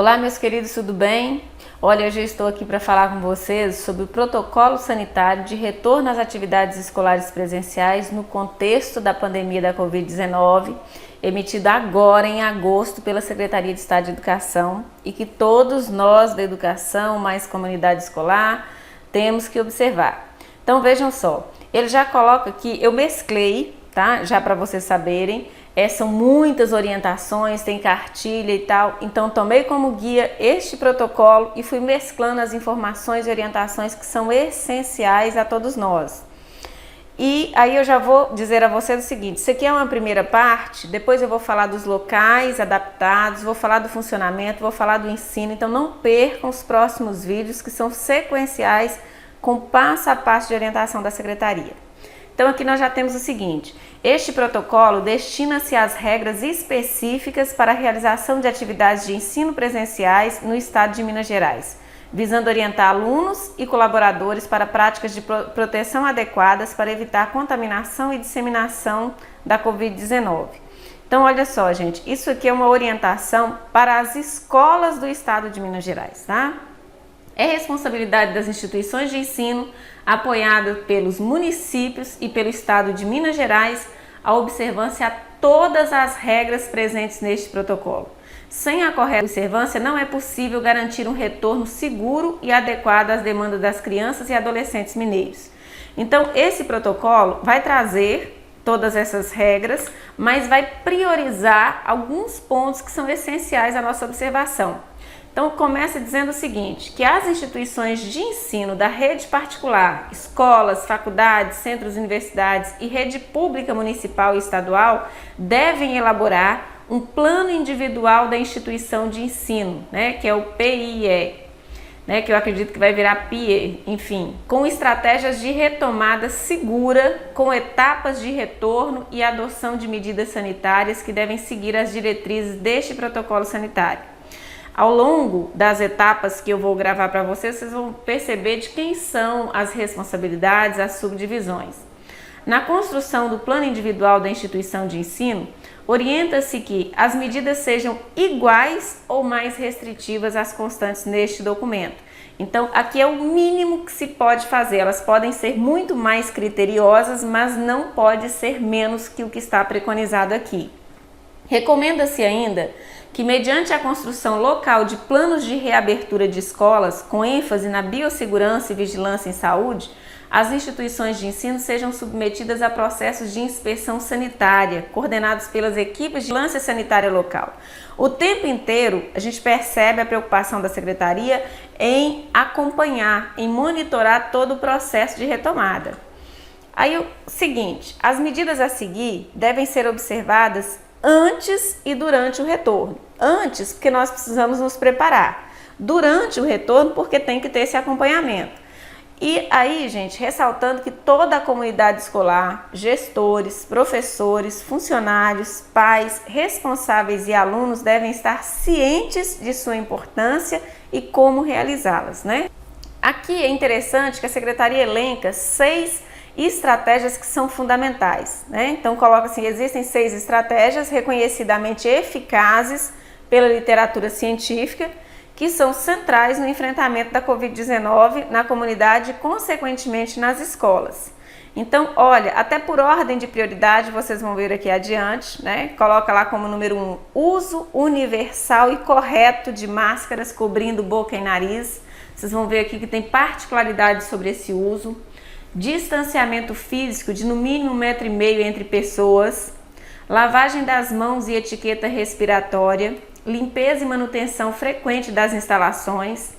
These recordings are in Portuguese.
Olá, meus queridos, tudo bem? Olha, hoje eu estou aqui para falar com vocês sobre o protocolo sanitário de retorno às atividades escolares presenciais no contexto da pandemia da Covid-19, emitido agora em agosto pela Secretaria de Estado de Educação e que todos nós da educação, mais comunidade escolar, temos que observar. Então vejam só, ele já coloca aqui, eu mesclei, tá? Já para vocês saberem. São muitas orientações, tem cartilha e tal, então tomei como guia este protocolo e fui mesclando as informações e orientações que são essenciais a todos nós. E aí eu já vou dizer a vocês o seguinte, isso aqui é uma primeira parte, depois eu vou falar dos locais adaptados, vou falar do funcionamento, vou falar do ensino, então não percam os próximos vídeos que são sequenciais com passo a passo de orientação da Secretaria. Então aqui nós já temos o seguinte, este protocolo destina-se às regras específicas para a realização de atividades de ensino presenciais no estado de Minas Gerais, visando orientar alunos e colaboradores para práticas de proteção adequadas para evitar contaminação e disseminação da Covid-19. Então olha só, gente, isso aqui é uma orientação para as escolas do estado de Minas Gerais, tá? É responsabilidade das instituições de ensino, apoiada pelos municípios e pelo estado de Minas Gerais, a observância a todas as regras presentes neste protocolo. Sem a correta observância, não é possível garantir um retorno seguro e adequado às demandas das crianças e adolescentes mineiros. Então, esse protocolo vai trazer todas essas regras, mas vai priorizar alguns pontos que são essenciais à nossa observação. Então, começa dizendo o seguinte, que as instituições de ensino da rede particular, escolas, faculdades, centros, universidades e rede pública municipal e estadual devem elaborar um plano individual da instituição de ensino, que é o PIE, que eu acredito que vai virar PIE, enfim, com estratégias de retomada segura, com etapas de retorno e adoção de medidas sanitárias que devem seguir as diretrizes deste protocolo sanitário. Ao longo das etapas que eu vou gravar para vocês, vocês vão perceber de quem são as responsabilidades, as subdivisões. Na construção do plano individual da instituição de ensino, orienta-se que as medidas sejam iguais ou mais restritivas às constantes neste documento. Então, aqui é o mínimo que se pode fazer. Elas podem ser muito mais criteriosas, mas não pode ser menos que o que está preconizado aqui. Recomenda-se ainda que, mediante a construção local de planos de reabertura de escolas, com ênfase na biossegurança e vigilância em saúde, as instituições de ensino sejam submetidas a processos de inspeção sanitária, coordenados pelas equipes de vigilância sanitária local. O tempo inteiro, a gente percebe a preocupação da Secretaria em acompanhar, em monitorar todo o processo de retomada. Aí, o seguinte, as medidas a seguir devem ser observadas antes e durante o retorno. Antes, porque nós precisamos nos preparar. Durante o retorno, porque tem que ter esse acompanhamento. E aí, gente, ressaltando que toda a comunidade escolar, gestores, professores, funcionários, pais, responsáveis e alunos devem estar cientes de sua importância e como realizá-las, Aqui é interessante que a Secretaria elenca 6 estratégias que são fundamentais, Então coloca assim, existem 6 estratégias reconhecidamente eficazes pela literatura científica que são centrais no enfrentamento da Covid-19 na comunidade e consequentemente nas escolas. Então, olha, até por ordem de prioridade, vocês vão ver aqui adiante, Coloca lá como número 1, uso universal e correto de máscaras cobrindo boca e nariz. Vocês vão ver aqui que tem particularidades sobre esse uso. Distanciamento físico de no mínimo 1,5 m entre pessoas, lavagem das mãos e etiqueta respiratória, limpeza e manutenção frequente das instalações,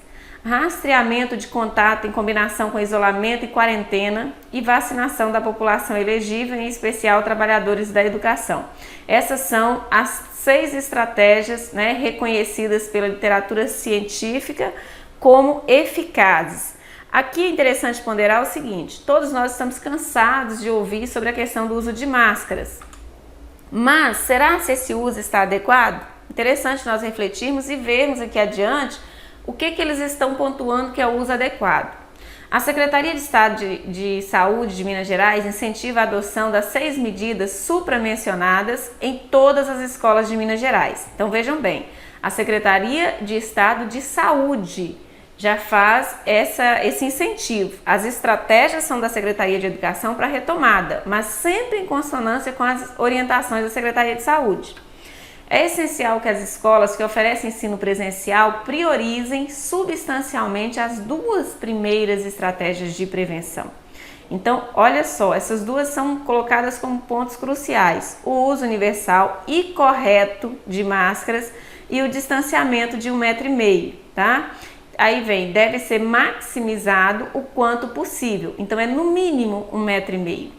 rastreamento de contato em combinação com isolamento e quarentena e vacinação da população elegível, em especial trabalhadores da educação. Essas são as 6 estratégias reconhecidas pela literatura científica como eficazes. Aqui é interessante ponderar o seguinte, todos nós estamos cansados de ouvir sobre a questão do uso de máscaras, mas será que esse uso está adequado? Interessante nós refletirmos e vermos aqui adiante o que eles estão pontuando que é o uso adequado. A Secretaria de Estado de Saúde de Minas Gerais incentiva a adoção das 6 medidas supramencionadas em todas as escolas de Minas Gerais. Então vejam bem, A Secretaria de Estado de Saúde já faz esse incentivo. As estratégias são da Secretaria de Educação para retomada, mas sempre em consonância com as orientações da Secretaria de Saúde. É essencial que as escolas que oferecem ensino presencial priorizem substancialmente as duas primeiras estratégias de prevenção. Então, olha só, essas duas são colocadas como pontos cruciais: o uso universal e correto de máscaras e o distanciamento de 1,5 m, tá? Aí vem, deve ser maximizado o quanto possível, então é no mínimo 1,5 m.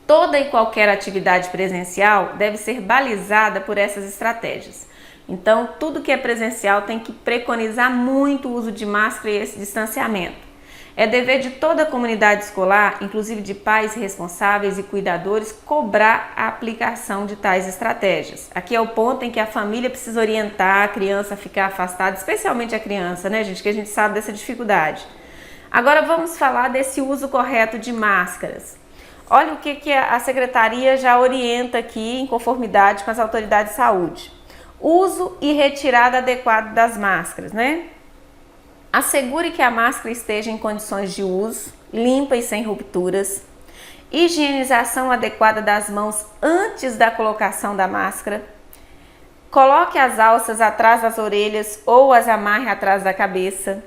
Toda e qualquer atividade presencial deve ser balizada por essas estratégias. Então, tudo que é presencial tem que preconizar muito o uso de máscara e esse distanciamento. É dever de toda a comunidade escolar, inclusive de pais responsáveis e cuidadores, cobrar a aplicação de tais estratégias. Aqui é o ponto em que a família precisa orientar a criança a ficar afastada, especialmente a criança, né, gente? Que a gente sabe dessa dificuldade. Agora vamos falar desse uso correto de máscaras. Olha o que a Secretaria já orienta aqui em conformidade com as autoridades de saúde. Uso e retirada adequada das máscaras, né? Assegure que a máscara esteja em condições de uso, limpa e sem rupturas. Higienização adequada das mãos antes da colocação da máscara. Coloque as alças atrás das orelhas ou as amarre atrás da cabeça.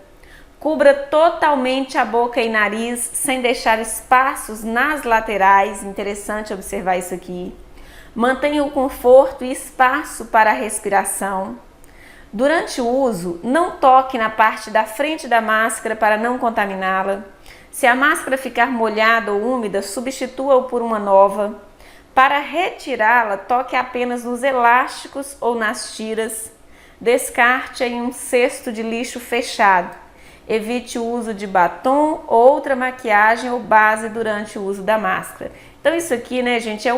Cubra totalmente a boca e nariz, sem deixar espaços nas laterais. Interessante observar isso aqui. Mantenha o conforto e espaço para a respiração. Durante o uso, não toque na parte da frente da máscara para não contaminá-la. Se a máscara ficar molhada ou úmida, substitua-o por uma nova. Para retirá-la, toque apenas nos elásticos ou nas tiras. Descarte em um cesto de lixo fechado. Evite o uso de batom, outra maquiagem ou base durante o uso da máscara. Então isso aqui, né, gente,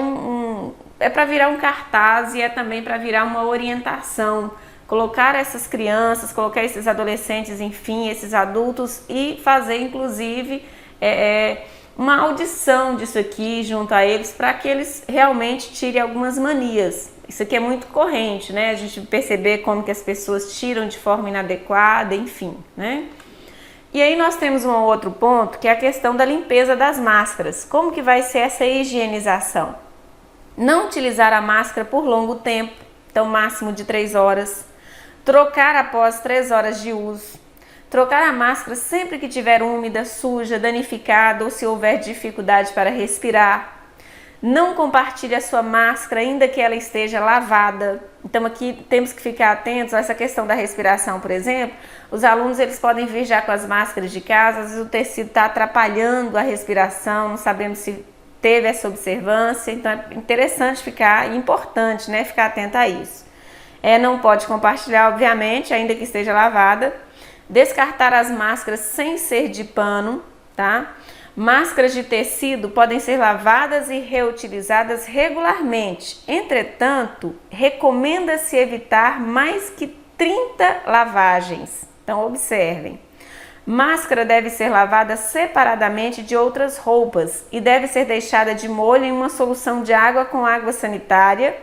é para virar um cartaz e é também para virar uma orientação. Colocar essas crianças, colocar esses adolescentes, enfim, esses adultos e fazer, inclusive, uma audição disso aqui junto a eles para que eles realmente tirem algumas manias. Isso aqui é muito corrente, né? A gente perceber como que as pessoas tiram de forma inadequada, enfim, né? E aí nós temos um outro ponto, que é a questão da limpeza das máscaras. Como que vai ser essa higienização? Não utilizar a máscara por longo tempo, então máximo de 3 horas. Trocar após 3 horas de uso. Trocar a máscara sempre que estiver úmida, suja, danificada ou se houver dificuldade para respirar. Não compartilhe a sua máscara ainda que ela esteja lavada. Então aqui temos que ficar atentos a essa questão da respiração, por exemplo. Os alunos eles podem vir já com as máscaras de casa, às vezes o tecido está atrapalhando a respiração, não sabemos se teve essa observância. Então é interessante importante, né, ficar atento a isso. Não pode compartilhar, obviamente, ainda que esteja lavada. Descartar as máscaras sem ser de pano, tá? Máscaras de tecido podem ser lavadas e reutilizadas regularmente. Entretanto, recomenda-se evitar mais que 30 lavagens. Então, observem. Máscara deve ser lavada separadamente de outras roupas e deve ser deixada de molho em uma solução de água com água sanitária.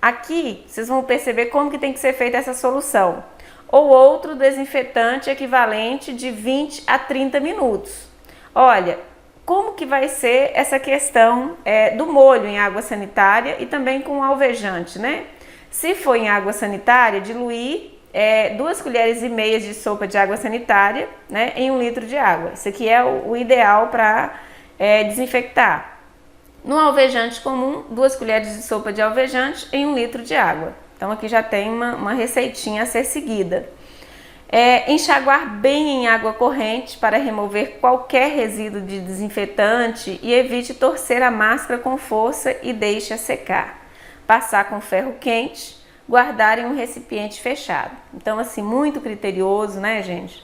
Aqui, vocês vão perceber como que tem que ser feita essa solução. Ou outro desinfetante equivalente de 20 a 30 minutos. Olha, como que vai ser essa questão do molho em água sanitária e também com alvejante, né? Se for em água sanitária, diluir 2 colheres e meias de sopa de água sanitária, né, em 1 litro de água. Isso aqui é o ideal para desinfectar. No alvejante comum, 2 colheres de sopa de alvejante em 1 litro de água. Então aqui já tem uma receitinha a ser seguida. Enxaguar bem em água corrente para remover qualquer resíduo de desinfetante e evite torcer a máscara com força e deixe-a secar. Passar com ferro quente, guardar em um recipiente fechado. Então assim, muito criterioso, né, gente?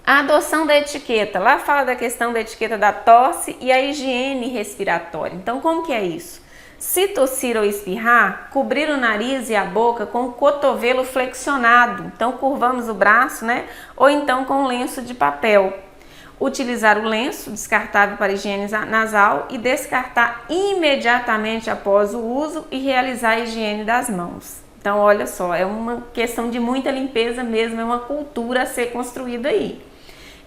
A adoção da etiqueta, lá fala da questão da etiqueta da tosse e a higiene respiratória. Então, como que é isso? Se tossir ou espirrar, cobrir o nariz e a boca com o cotovelo flexionado. Então, curvamos o braço, né? Ou então com um lenço de papel. Utilizar o lenço descartável para higiene nasal e descartar imediatamente após o uso e realizar a higiene das mãos. Então, olha só, é uma questão de muita limpeza mesmo, é uma cultura a ser construída aí.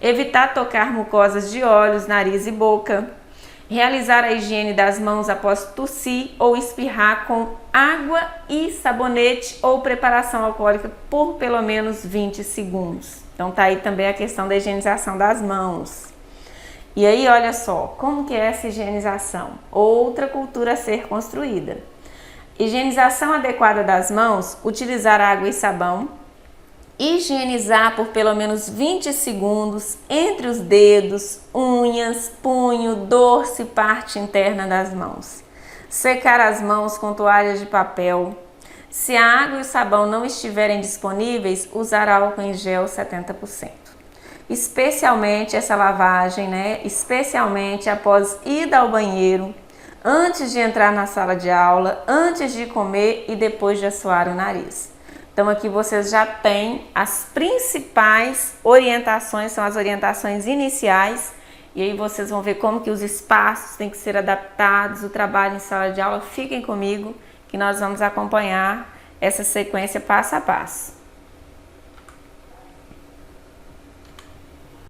Evitar tocar mucosas de olhos, nariz e boca. Realizar a higiene das mãos após tossir ou espirrar com água e sabonete ou preparação alcoólica por pelo menos 20 segundos. Então tá aí também a questão da higienização das mãos. E aí, olha só, como que é essa higienização? Outra cultura a ser construída. Higienização adequada das mãos, utilizar água e sabão, higienizar por pelo menos 20 segundos entre os dedos, unhas, punho, dorso e parte interna das mãos. Secar as mãos com toalhas de papel. Se a água e o sabão não estiverem disponíveis, usar álcool em gel 70%. Especialmente essa lavagem, especialmente após ida ao banheiro, antes de entrar na sala de aula, antes de comer e depois de assoar o nariz. Então aqui vocês já têm as principais orientações, são as orientações iniciais, e aí vocês vão ver como que os espaços têm que ser adaptados, o trabalho em sala de aula. Fiquem comigo que nós vamos acompanhar essa sequência passo a passo.